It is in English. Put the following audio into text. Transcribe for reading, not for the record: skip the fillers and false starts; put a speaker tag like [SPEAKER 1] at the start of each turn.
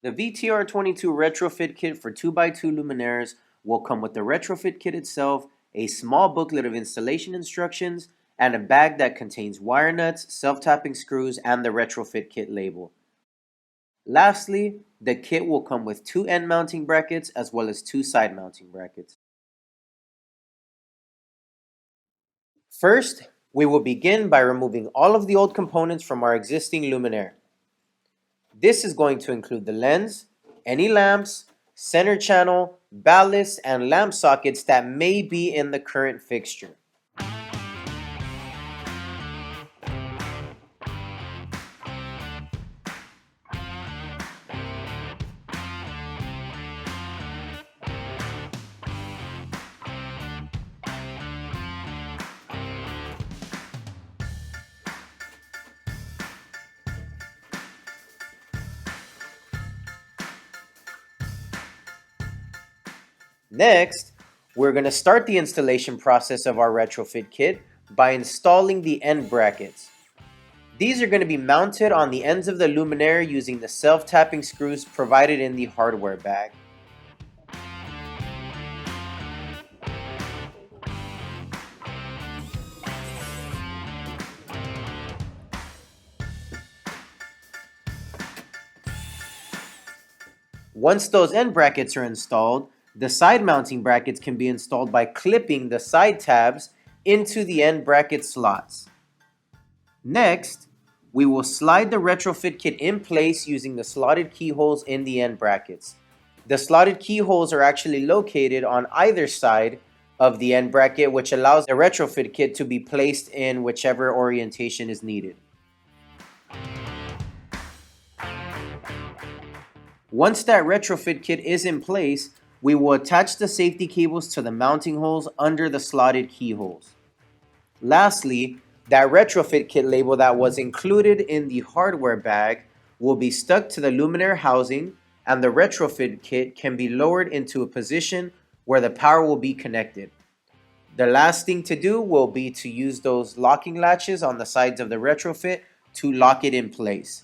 [SPEAKER 1] The VTR-22 retrofit kit for 2x2 luminaires will come with the retrofit kit itself, a small booklet of installation instructions, and a bag that contains wire nuts, self-tapping screws, and the retrofit kit label. Lastly, the kit will come with 2 end mounting brackets as well as 2 side mounting brackets. First, we will begin by removing all of the old components from our existing luminaire. This is going to include the lens, any lamps, center channel, ballast, and lamp sockets that may be in the current fixture. Next, we're going to start the installation process of our retrofit kit by installing the end brackets. These are going to be mounted on the ends of the luminaire using the self-tapping screws provided in the hardware bag. Once those end brackets are installed, the side mounting brackets can be installed by clipping the side tabs into the end bracket slots. Next, we will slide the retrofit kit in place using the slotted keyholes in the end brackets. The slotted keyholes are actually located on either side of the end bracket, which allows the retrofit kit to be placed in whichever orientation is needed. Once that retrofit kit is in place, we will attach the safety cables to the mounting holes under the slotted keyholes. Lastly, that retrofit kit label that was included in the hardware bag will be stuck to the luminaire housing, and the retrofit kit can be lowered into a position where the power will be connected. The last thing to do will be to use those locking latches on the sides of the retrofit to lock it in place.